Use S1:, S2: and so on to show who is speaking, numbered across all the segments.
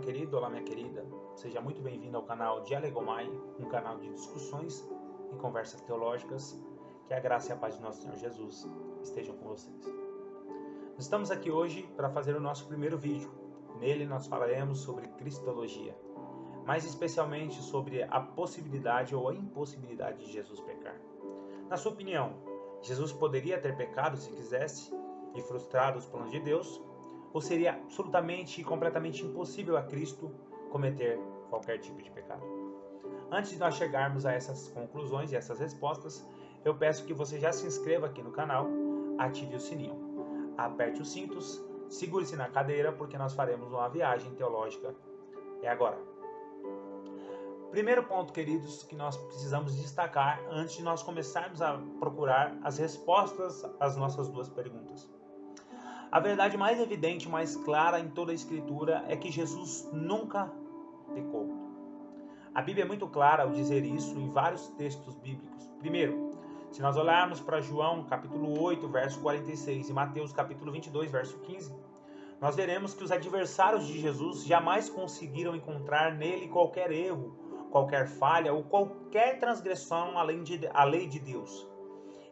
S1: querido, olá minha querida. Seja muito bem-vindo ao canal de Alegomai, um canal de discussões e conversas teológicas. Que a graça e a paz de nosso Senhor Jesus estejam com vocês. Nós estamos aqui hoje para fazer o nosso primeiro vídeo. Nele nós falaremos sobre cristologia, mais especialmente sobre a possibilidade ou a impossibilidade de Jesus pecar. Na sua opinião, Jesus poderia ter pecado se quisesse e frustrado os planos de Deus? Ou seria absolutamente e completamente impossível a Cristo cometer qualquer tipo de pecado? Antes de nós chegarmos a essas conclusões e essas respostas, eu peço que você já se inscreva aqui no canal, ative o sininho, aperte os cintos, segure-se na cadeira porque nós faremos uma viagem teológica. É agora. Primeiro ponto, queridos, que nós precisamos destacar antes de nós começarmos a procurar as respostas às nossas duas perguntas. A verdade mais evidente, mais clara em toda a Escritura é que Jesus nunca pecou. A Bíblia é muito clara ao dizer isso em vários textos bíblicos. Primeiro, se nós olharmos para João capítulo 8, verso 46 e Mateus capítulo 22, verso 15, nós veremos que os adversários de Jesus jamais conseguiram encontrar nele qualquer erro, qualquer falha ou qualquer transgressão além da lei de Deus.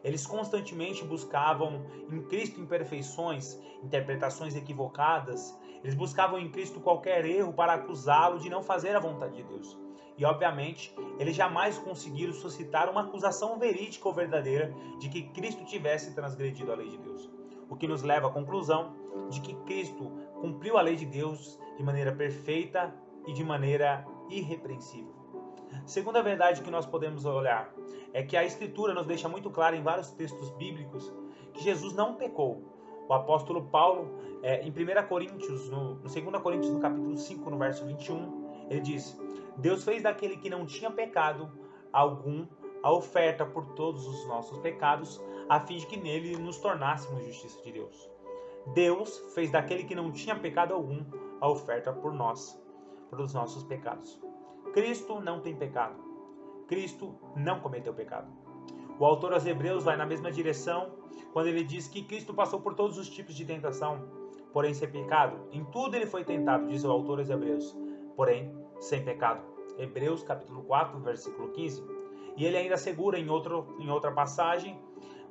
S1: Eles constantemente buscavam em Cristo imperfeições, interpretações equivocadas. Eles buscavam em Cristo qualquer erro para acusá-lo de não fazer a vontade de Deus. E, obviamente, eles jamais conseguiram suscitar uma acusação verídica ou verdadeira de que Cristo tivesse transgredido a lei de Deus. O que nos leva à conclusão de que Cristo cumpriu a lei de Deus de maneira perfeita e de maneira irrepreensível. Segunda verdade que nós podemos olhar é que a Escritura nos deixa muito claro em vários textos bíblicos que Jesus não pecou. O apóstolo Paulo, em 1 Coríntios, no 2 Coríntios, no capítulo 5, no verso 21, ele diz: Deus fez daquele que não tinha pecado algum a oferta por todos os nossos pecados, a fim de que nele nos tornássemos justiça de Deus. Deus fez daquele que não tinha pecado algum a oferta por nós, pelos nossos pecados. Cristo não tem pecado. Cristo não cometeu pecado. O autor aos Hebreus vai na mesma direção quando ele diz que Cristo passou por todos os tipos de tentação, porém sem pecado. Em tudo ele foi tentado, diz o autor aos Hebreus, porém sem pecado. Hebreus capítulo 4, versículo 15. E ele ainda assegura em outra passagem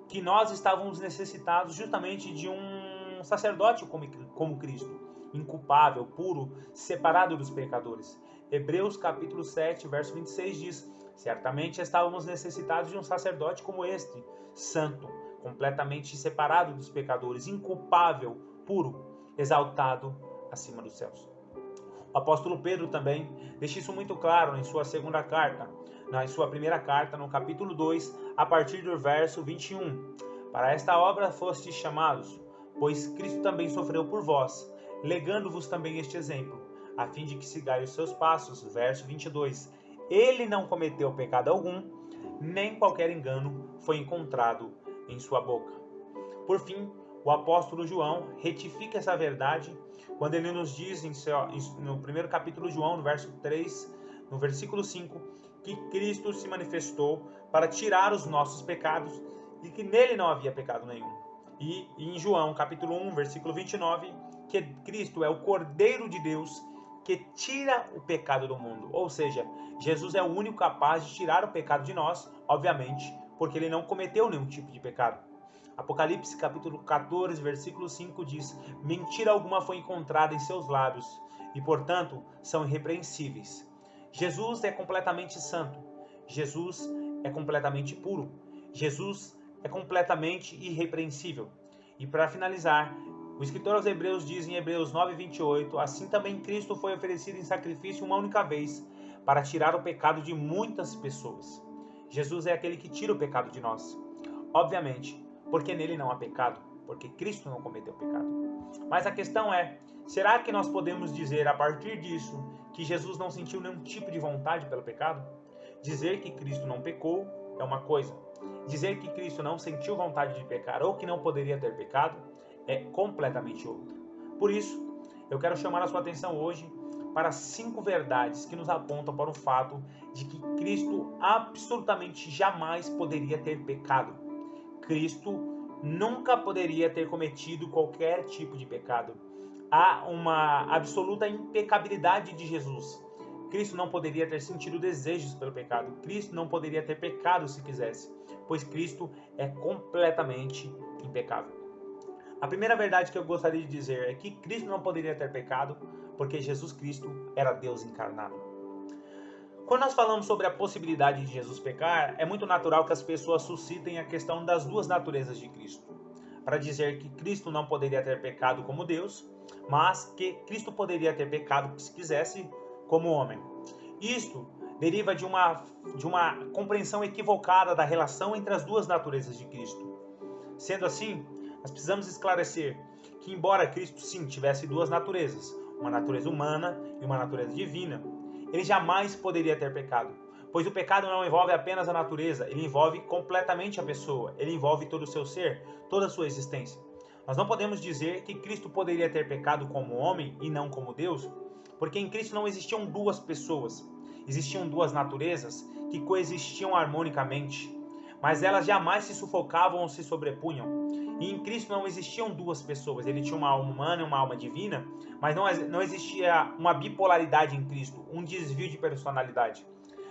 S1: que nós estávamos necessitados justamente de um sacerdote como Cristo, inculpável, puro, separado dos pecadores. Hebreus capítulo 7, verso 26 diz: Certamente estávamos necessitados de um sacerdote como este, santo, completamente separado dos pecadores, inculpável, puro, exaltado acima dos céus. O apóstolo Pedro também deixa isso muito claro em sua segunda carta, em sua primeira carta, no capítulo 2, a partir do verso 21. Para esta obra fostes chamados, pois Cristo também sofreu por vós, legando-vos também este exemplo, a fim de que sigais os seus passos. Verso 22. Ele não cometeu pecado algum, nem qualquer engano foi encontrado em sua boca. Por fim, o apóstolo João retifica essa verdade quando ele nos diz no primeiro capítulo de João, no verso 3, no versículo 5, que Cristo se manifestou para tirar os nossos pecados e que nele não havia pecado nenhum. E em João capítulo 1, versículo 29, que Cristo é o Cordeiro de Deus que tira o pecado do mundo. Ou seja, Jesus é o único capaz de tirar o pecado de nós, obviamente, porque ele não cometeu nenhum tipo de pecado. Apocalipse capítulo 14, versículo 5 diz: Mentira alguma foi encontrada em seus lábios, e portanto são irrepreensíveis. Jesus é completamente santo. Jesus é completamente puro. Jesus é completamente irrepreensível. E para finalizar, o escritor aos Hebreus diz em Hebreus 9, 28, assim também Cristo foi oferecido em sacrifício uma única vez, para tirar o pecado de muitas pessoas. Jesus é aquele que tira o pecado de nós. Obviamente, porque nele não há pecado, porque Cristo não cometeu pecado. Mas a questão é, será que nós podemos dizer a partir disso que Jesus não sentiu nenhum tipo de vontade pelo pecado? Dizer que Cristo não pecou é uma coisa. Dizer que Cristo não sentiu vontade de pecar ou que não poderia ter pecado é completamente outra. Por isso, eu quero chamar a sua atenção hoje para 5 verdades que nos apontam para o fato de que Cristo absolutamente jamais poderia ter pecado. Cristo nunca poderia ter cometido qualquer tipo de pecado. há uma absoluta impecabilidade de Jesus. Cristo não poderia ter sentido desejos pelo pecado. Cristo não poderia ter pecado se quisesse, pois Cristo é completamente impecável. A primeira verdade que eu gostaria de dizer é que Cristo não poderia ter pecado, porque Jesus Cristo era Deus encarnado. Quando nós falamos sobre a possibilidade de Jesus pecar, é muito natural que as pessoas suscitem a questão das duas naturezas de Cristo, para dizer que Cristo não poderia ter pecado como Deus, mas que Cristo poderia ter pecado se quisesse como homem. Isto deriva de uma compreensão equivocada da relação entre as duas naturezas de Cristo. Sendo assim, nós precisamos esclarecer que, embora Cristo sim tivesse duas naturezas, uma natureza humana e uma natureza divina, ele jamais poderia ter pecado, pois o pecado não envolve apenas a natureza, ele envolve completamente a pessoa, ele envolve todo o seu ser, toda a sua existência. Nós não podemos dizer que Cristo poderia ter pecado como homem e não como Deus, porque em Cristo não existiam duas pessoas, existiam duas naturezas que coexistiam harmonicamente, mas elas jamais se sufocavam ou se sobrepunham. E em Cristo não existiam duas pessoas, ele tinha uma alma humana e uma alma divina, mas não existia uma bipolaridade em Cristo, um desvio de personalidade,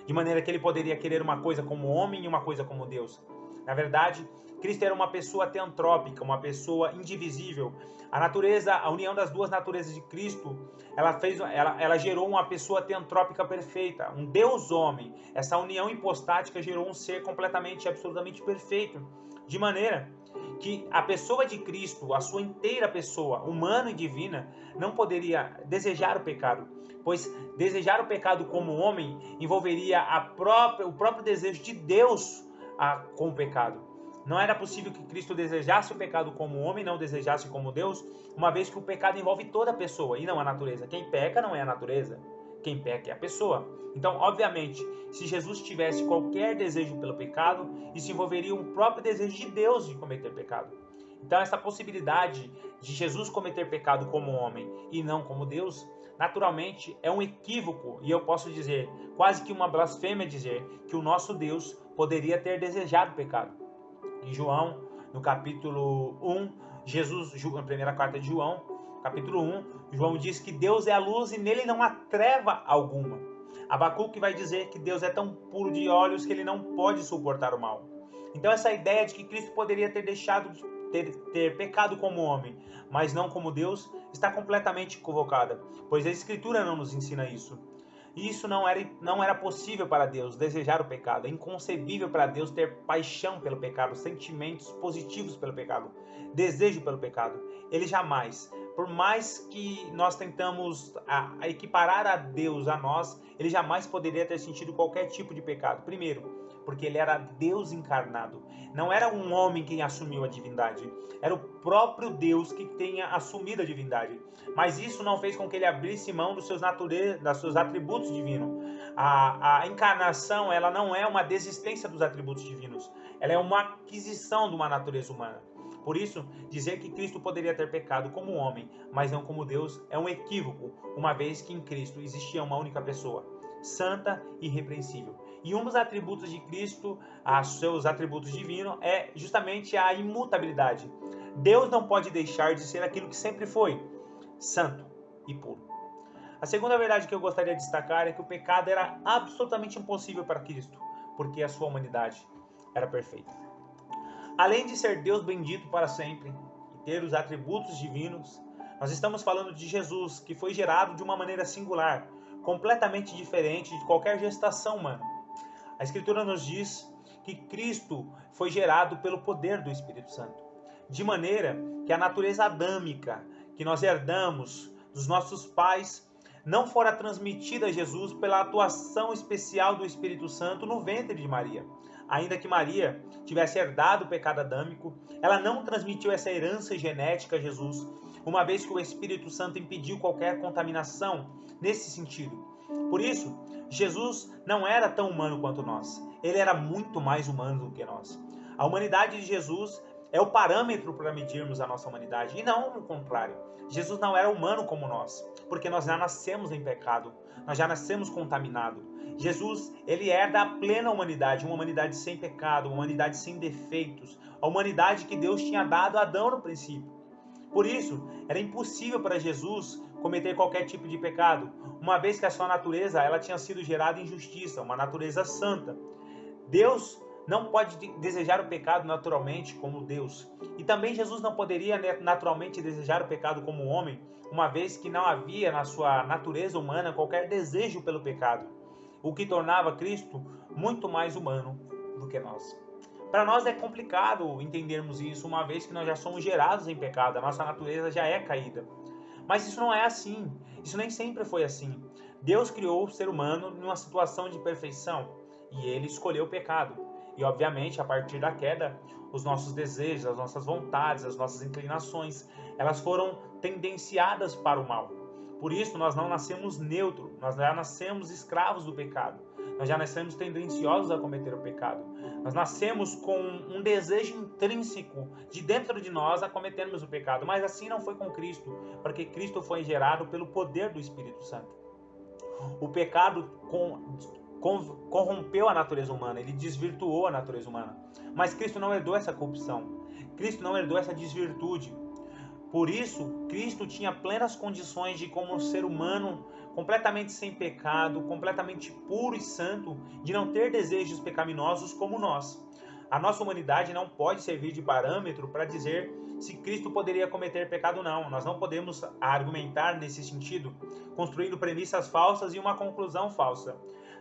S1: de maneira que ele poderia querer uma coisa como homem e uma coisa como Deus. Na verdade, Cristo era uma pessoa teantrópica, uma pessoa indivisível. A natureza, a união das duas naturezas de Cristo, ela gerou uma pessoa teantrópica perfeita, um Deus-homem. Essa união hipostática gerou um ser completamente, absolutamente perfeito, de maneira que a pessoa de Cristo, a sua inteira pessoa, humana e divina, não poderia desejar o pecado, pois desejar o pecado como homem envolveria o próprio desejo de Deus com o pecado. Não era possível que Cristo desejasse o pecado como homem, não desejasse como Deus, uma vez que o pecado envolve toda a pessoa e não a natureza. Quem peca não é a natureza, quem peca é a pessoa. Então, obviamente, se Jesus tivesse qualquer desejo pelo pecado, isso envolveria um próprio desejo de Deus de cometer pecado. Então, essa possibilidade de Jesus cometer pecado como homem e não como Deus, naturalmente é um equívoco, e eu posso dizer, quase que uma blasfêmia dizer que o nosso Deus poderia ter desejado pecado. Em João, no capítulo 1, na primeira carta de João, capítulo 1, João diz que Deus é a luz e nele não há treva alguma. Abacuque vai dizer que Deus é tão puro de olhos que ele não pode suportar o mal. Então essa ideia de que Cristo poderia ter deixado de ter pecado como homem, mas não como Deus, está completamente equivocada, pois a Escritura não nos ensina isso. Isso não era possível para Deus desejar o pecado. É inconcebível para Deus ter paixão pelo pecado, sentimentos positivos pelo pecado, desejo pelo pecado. Ele jamais, por mais que nós tentamos a equiparar a Deus a nós, ele jamais poderia ter sentido qualquer tipo de pecado. Primeiro, porque ele era Deus encarnado. Não era um homem quem assumiu a divindade. Era o próprio Deus que tinha assumido a divindade. Mas isso não fez com que ele abrisse mão dos seus atributos divinos. A encarnação, ela não é uma desistência dos atributos divinos. Ela é uma aquisição de uma natureza humana. Por isso, dizer que Cristo poderia ter pecado como homem, mas não como Deus, é um equívoco, uma vez que em Cristo existia uma única pessoa, santa e irrepreensível. E um dos atributos de Cristo, seus atributos divinos, é justamente a imutabilidade. Deus não pode deixar de ser aquilo que sempre foi, santo e puro. A segunda verdade que eu gostaria de destacar é que o pecado era absolutamente impossível para Cristo, porque a sua humanidade era perfeita. Além de ser Deus bendito para sempre e ter os atributos divinos, nós estamos falando de Jesus, que foi gerado de uma maneira singular, completamente diferente de qualquer gestação humana. A Escritura nos diz que Cristo foi gerado pelo poder do Espírito Santo, de maneira que a natureza adâmica que nós herdamos dos nossos pais não fora transmitida a Jesus pela atuação especial do Espírito Santo no ventre de Maria. Ainda que Maria tivesse herdado o pecado adâmico, ela não transmitiu essa herança genética a Jesus, uma vez que o Espírito Santo impediu qualquer contaminação nesse sentido. Por isso, Jesus não era tão humano quanto nós. Ele era muito mais humano do que nós. A humanidade de Jesus é o parâmetro para medirmos a nossa humanidade, e não o contrário. Jesus não era humano como nós, porque nós já nascemos em pecado, nós já nascemos contaminados. Jesus, ele herda a plena humanidade, uma humanidade sem pecado, uma humanidade sem defeitos, a humanidade que Deus tinha dado a Adão no princípio. Por isso, era impossível para Jesus cometer qualquer tipo de pecado, uma vez que a sua natureza ela tinha sido gerada em justiça, uma natureza santa. Deus não pode desejar o pecado naturalmente como Deus. E também Jesus não poderia naturalmente desejar o pecado como homem, uma vez que não havia na sua natureza humana qualquer desejo pelo pecado, o que tornava Cristo muito mais humano do que nós. Para nós é complicado entendermos isso, uma vez que nós já somos gerados em pecado, a nossa natureza já é caída. Mas isso não é assim, isso nem sempre foi assim. Deus criou o ser humano numa situação de perfeição e ele escolheu o pecado. E obviamente, a partir da queda, os nossos desejos, as nossas vontades, as nossas inclinações, elas foram tendenciadas para o mal. Por isso, nós não nascemos neutros, nós já nascemos escravos do pecado. Nós já nascemos tendenciosos a cometer o pecado. Nós nascemos com um desejo intrínseco de dentro de nós a cometermos o pecado. Mas assim não foi com Cristo, porque Cristo foi gerado pelo poder do Espírito Santo. O pecado corrompeu a natureza humana, ele desvirtuou a natureza humana. Mas Cristo não herdou essa corrupção. Cristo não herdou essa desvirtude. Por isso, Cristo tinha plenas condições de, como ser humano, completamente sem pecado, completamente puro e santo, de não ter desejos pecaminosos como nós. A nossa humanidade não pode servir de parâmetro para dizer se Cristo poderia cometer pecado ou não. Nós não podemos argumentar nesse sentido, construindo premissas falsas e uma conclusão falsa.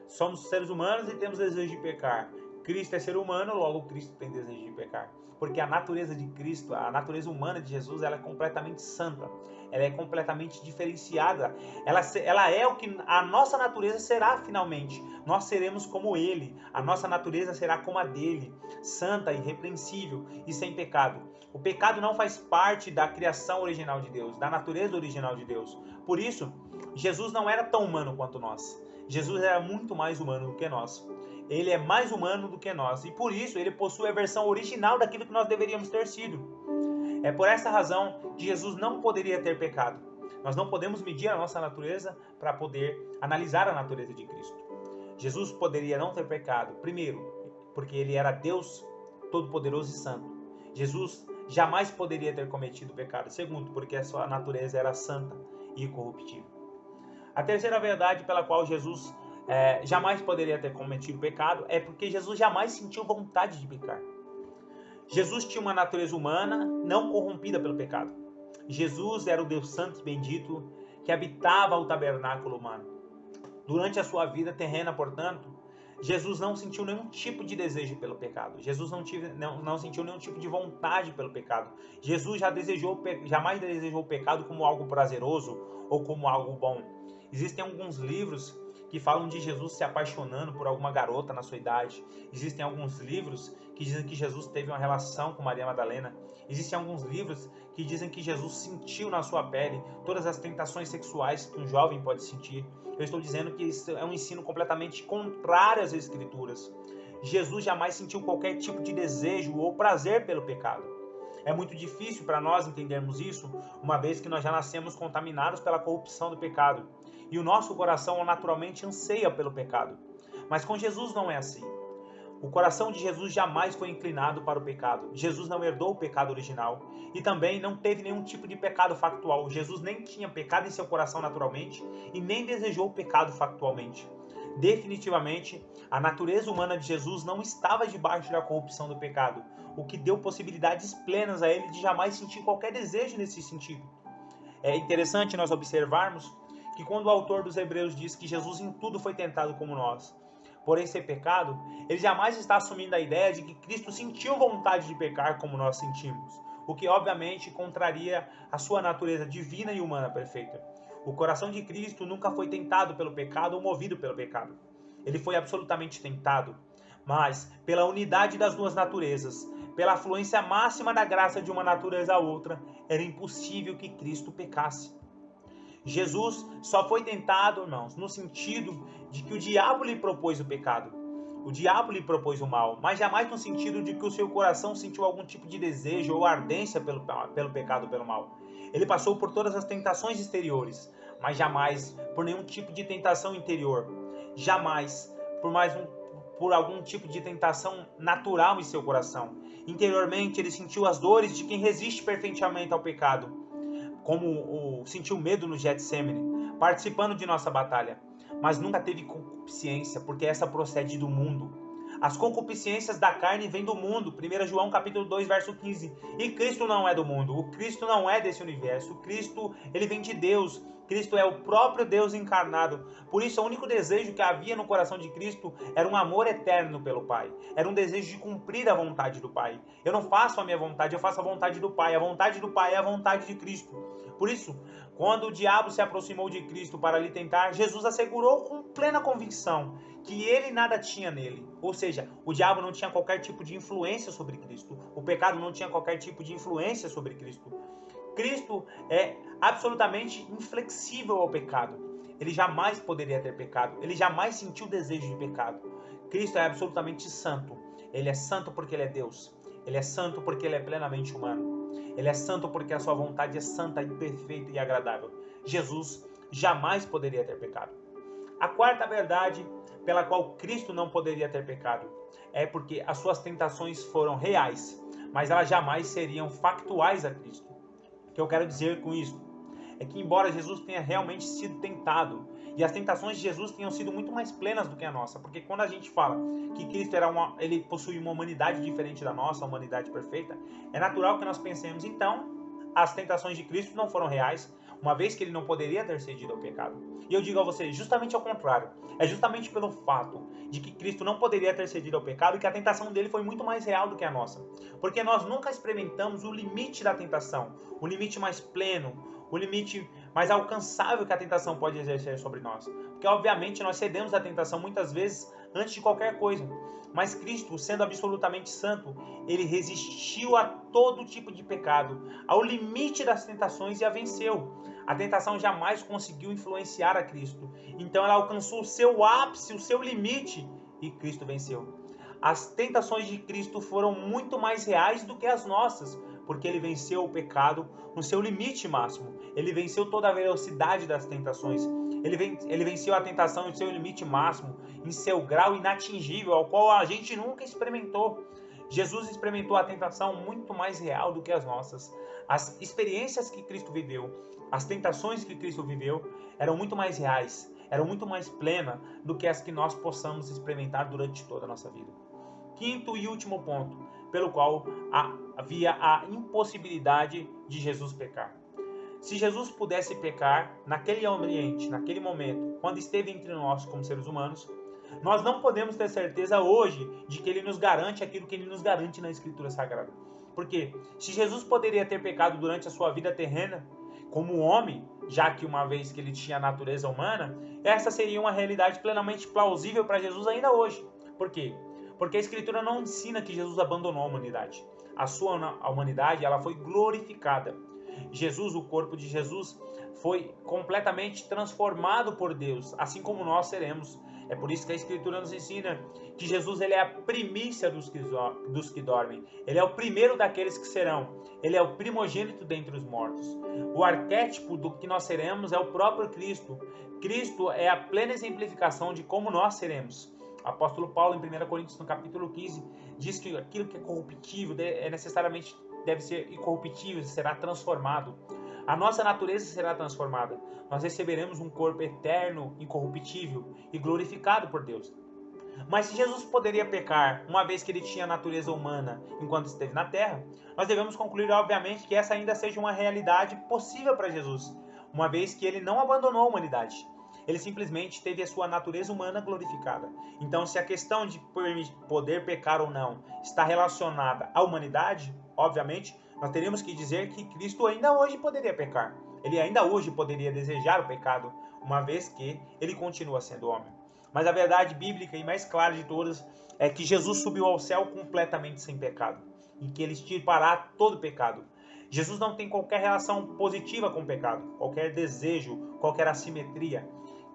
S1: Somos seres humanos e temos desejo de pecar. Cristo é ser humano, logo Cristo tem desejo de pecar. Porque a natureza de Cristo, a natureza humana de Jesus, ela é completamente santa. Ela é completamente diferenciada. Ela é o que a nossa natureza será finalmente. Nós seremos como Ele. A nossa natureza será como a dele. Santa, irrepreensível e sem pecado. O pecado não faz parte da criação original de Deus, da natureza original de Deus. Por isso, Jesus não era tão humano quanto nós. Jesus era muito mais humano do que nós. Ele é mais humano do que nós e por isso ele possui a versão original daquilo que nós deveríamos ter sido. É por essa razão que Jesus não poderia ter pecado. Nós não podemos medir a nossa natureza para poder analisar a natureza de Cristo. Jesus poderia não ter pecado, primeiro, porque ele era Deus todo-poderoso e santo. Jesus jamais poderia ter cometido pecado. Segundo, porque a sua natureza era santa e incorruptível. A terceira verdade pela qual Jesus jamais poderia ter cometido pecado é porque Jesus jamais sentiu vontade de pecar. Jesus tinha uma natureza humana não corrompida pelo pecado. Jesus era o Deus santo e bendito que habitava o tabernáculo humano. Durante a sua vida terrena, portanto, Jesus não sentiu nenhum tipo de desejo pelo pecado. Jesus não sentiu nenhum tipo de vontade pelo pecado. Jesus jamais desejou o pecado como algo prazeroso ou como algo bom. Existem alguns livros que falam de Jesus se apaixonando por alguma garota na sua idade. Existem alguns livros que dizem que Jesus teve uma relação com Maria Madalena. Existem alguns livros que dizem que Jesus sentiu na sua pele todas as tentações sexuais que um jovem pode sentir. Eu estou dizendo que isso é um ensino completamente contrário às Escrituras. Jesus jamais sentiu qualquer tipo de desejo ou prazer pelo pecado. É muito difícil para nós entendermos isso, uma vez que nós já nascemos contaminados pela corrupção do pecado. E o nosso coração naturalmente anseia pelo pecado. Mas com Jesus não é assim. O coração de Jesus jamais foi inclinado para o pecado. Jesus não herdou o pecado original. E também não teve nenhum tipo de pecado factual. Jesus nem tinha pecado em seu coração naturalmente e nem desejou o pecado factualmente. Definitivamente, a natureza humana de Jesus não estava debaixo da corrupção do pecado, o que deu possibilidades plenas a ele de jamais sentir qualquer desejo nesse sentido. É interessante nós observarmos que quando o autor dos Hebreus diz que Jesus em tudo foi tentado como nós, porém sem pecado, ele jamais está assumindo a ideia de que Cristo sentiu vontade de pecar como nós sentimos, o que obviamente contraria a sua natureza divina e humana perfeita. O coração de Cristo nunca foi tentado pelo pecado ou movido pelo pecado. Ele foi absolutamente tentado, mas pela unidade das duas naturezas, pela afluência máxima da graça de uma natureza à outra, era impossível que Cristo pecasse. Jesus só foi tentado, irmãos, no sentido de que o diabo lhe propôs o pecado. O diabo lhe propôs o mal, mas jamais no sentido de que o seu coração sentiu algum tipo de desejo ou ardência pelo pecado, pelo mal. Ele passou por todas as tentações exteriores, mas jamais por nenhum tipo de tentação interior. Jamais por algum tipo de tentação natural em seu coração. Interiormente, ele sentiu as dores de quem resiste perfeitamente ao pecado, como sentiu medo no Getsemane, participando de nossa batalha. Mas nunca teve concupiscência, porque essa procede do mundo. As concupiscências da carne vêm do mundo. 1 João capítulo 2, verso 15. E Cristo não é do mundo. O Cristo não é desse universo. O Cristo, ele vem de Deus. Cristo é o próprio Deus encarnado. Por isso, o único desejo que havia no coração de Cristo era um amor eterno pelo Pai. Era um desejo de cumprir a vontade do Pai. Eu não faço a minha vontade, eu faço a vontade do Pai. A vontade do Pai é a vontade de Cristo. Por isso, quando o diabo se aproximou de Cristo para lhe tentar, Jesus assegurou com plena convicção que ele nada tinha nele. Ou seja, o diabo não tinha qualquer tipo de influência sobre Cristo. O pecado não tinha qualquer tipo de influência sobre Cristo. Cristo é absolutamente inflexível ao pecado. Ele jamais poderia ter pecado. Ele jamais sentiu desejo de pecado. Cristo é absolutamente santo. Ele é santo porque ele é Deus. Ele é santo porque ele é plenamente humano. Ele é santo porque a sua vontade é santa, perfeita e agradável. Jesus jamais poderia ter pecado. A quarta verdade pela qual Cristo não poderia ter pecado é porque as suas tentações foram reais, mas elas jamais seriam factuais a Cristo. O que eu quero dizer com isso é que, embora Jesus tenha realmente sido tentado, e as tentações de Jesus tenham sido muito mais plenas do que a nossa, porque quando a gente fala que Cristo ele possui uma humanidade diferente da nossa, uma humanidade perfeita, é natural que nós pensemos, então, as tentações de Cristo não foram reais, uma vez que ele não poderia ter cedido ao pecado. E eu digo a vocês, justamente ao contrário. É justamente pelo fato de que Cristo não poderia ter cedido ao pecado que a tentação dele foi muito mais real do que a nossa. Porque nós nunca experimentamos o limite da tentação, o limite mais pleno, o limite mais alcançável que a tentação pode exercer sobre nós. Porque, obviamente, nós cedemos à tentação muitas vezes antes de qualquer coisa. Mas Cristo, sendo absolutamente santo, ele resistiu a todo tipo de pecado, ao limite das tentações e a venceu. A tentação jamais conseguiu influenciar a Cristo. Então ela alcançou o seu ápice, o seu limite, e Cristo venceu. As tentações de Cristo foram muito mais reais do que as nossas, porque ele venceu o pecado no seu limite máximo. Ele venceu toda a velocidade das tentações. Ele venceu a tentação em seu limite máximo, em seu grau inatingível, ao qual a gente nunca experimentou. Jesus experimentou a tentação muito mais real do que as nossas. As experiências que Cristo viveu, as tentações que Cristo viveu, eram muito mais reais, eram muito mais plenas do que as que nós possamos experimentar durante toda a nossa vida. Quinto e último ponto, pelo qual havia a impossibilidade de Jesus pecar. Se Jesus pudesse pecar naquele ambiente, naquele momento, quando esteve entre nós como seres humanos, nós não podemos ter certeza hoje de que ele nos garante aquilo que ele nos garante na Escritura Sagrada. Porque se Jesus poderia ter pecado durante a sua vida terrena, como homem, já que uma vez que ele tinha a natureza humana, essa seria uma realidade plenamente plausível para Jesus ainda hoje. Por quê? Porque a Escritura não ensina que Jesus abandonou a humanidade. A sua humanidade ela foi glorificada. Jesus, o corpo de Jesus, foi completamente transformado por Deus, assim como nós seremos. É por isso que a Escritura nos ensina que Jesus ele é a primícia dos que dormem. Ele é o primeiro daqueles que serão. Ele é o primogênito dentre os mortos. O arquétipo do que nós seremos é o próprio Cristo. Cristo é a plena exemplificação de como nós seremos. O apóstolo Paulo, em 1 Coríntios, no capítulo 15, diz que aquilo que é corruptível necessariamente deve ser incorruptível, será transformado. A nossa natureza será transformada. Nós receberemos um corpo eterno, incorruptível e glorificado por Deus. Mas se Jesus poderia pecar, uma vez que ele tinha a natureza humana enquanto esteve na terra, nós devemos concluir, obviamente, que essa ainda seja uma realidade possível para Jesus, uma vez que ele não abandonou a humanidade. Ele simplesmente teve a sua natureza humana glorificada. Então, se a questão de poder pecar ou não está relacionada à humanidade, obviamente, nós teríamos que dizer que Cristo ainda hoje poderia pecar. Ele ainda hoje poderia desejar o pecado, uma vez que ele continua sendo homem. Mas a verdade bíblica e mais clara de todas é que Jesus subiu ao céu completamente sem pecado, e que ele extirpará todo pecado. Jesus não tem qualquer relação positiva com o pecado, qualquer desejo, qualquer assimetria.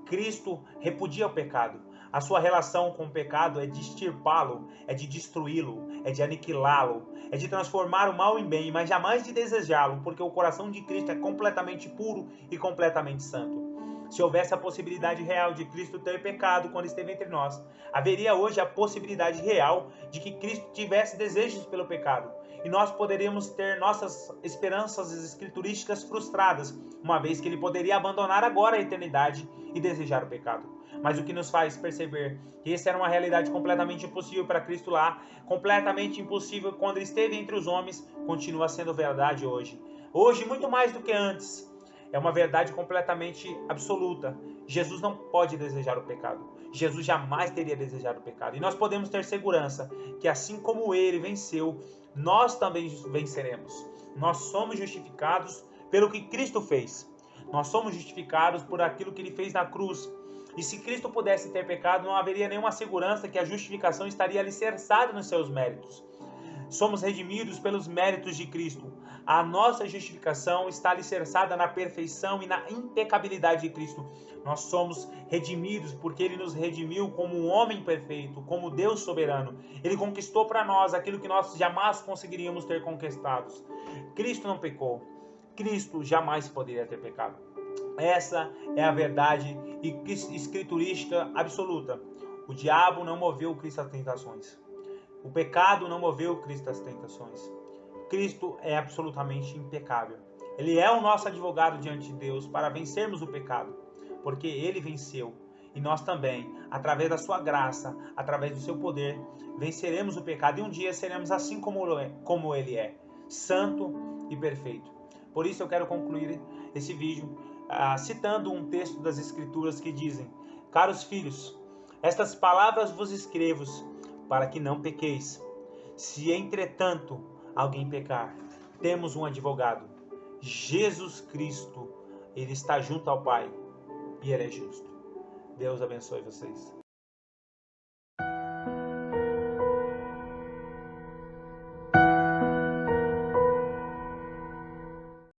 S1: Cristo repudia o pecado. A sua relação com o pecado é de extirpá-lo, é de destruí-lo, é de aniquilá-lo, é de transformar o mal em bem, mas jamais de desejá-lo, porque o coração de Cristo é completamente puro e completamente santo. Se houvesse a possibilidade real de Cristo ter pecado quando esteve entre nós, haveria hoje a possibilidade real de que Cristo tivesse desejos pelo pecado. E nós poderíamos ter nossas esperanças escriturísticas frustradas, uma vez que ele poderia abandonar agora a eternidade e desejar o pecado. Mas o que nos faz perceber que essa era uma realidade completamente impossível para Cristo lá, completamente impossível quando ele esteve entre os homens, continua sendo verdade hoje. Hoje, muito mais do que antes. É uma verdade completamente absoluta. Jesus não pode desejar o pecado. Jesus jamais teria desejado o pecado. E nós podemos ter segurança que assim como ele venceu, nós também venceremos. Nós somos justificados pelo que Cristo fez. Nós somos justificados por aquilo que ele fez na cruz. E se Cristo pudesse ter pecado, não haveria nenhuma segurança que a justificação estaria alicerçada nos seus méritos. Somos redimidos pelos méritos de Cristo. A nossa justificação está alicerçada na perfeição e na impecabilidade de Cristo. Nós somos redimidos porque Ele nos redimiu como um homem perfeito, como Deus soberano. Ele conquistou para nós aquilo que nós jamais conseguiríamos ter conquistado. Cristo não pecou. Cristo jamais poderia ter pecado. Essa é a verdade escriturística absoluta. O diabo não moveu Cristo às tentações. O pecado não moveu Cristo às tentações. Cristo é absolutamente impecável. Ele é o nosso advogado diante de Deus para vencermos o pecado, porque ele venceu. E nós também, através da sua graça, através do seu poder, venceremos o pecado e um dia seremos assim como ele é, santo e perfeito. Por isso eu quero concluir esse vídeo citando um texto das Escrituras que dizem: caros filhos, estas palavras vos escrevo para que não pequeis. Se entretanto alguém pecar, temos um advogado, Jesus Cristo. Ele está junto ao Pai e ele é justo. Deus abençoe vocês.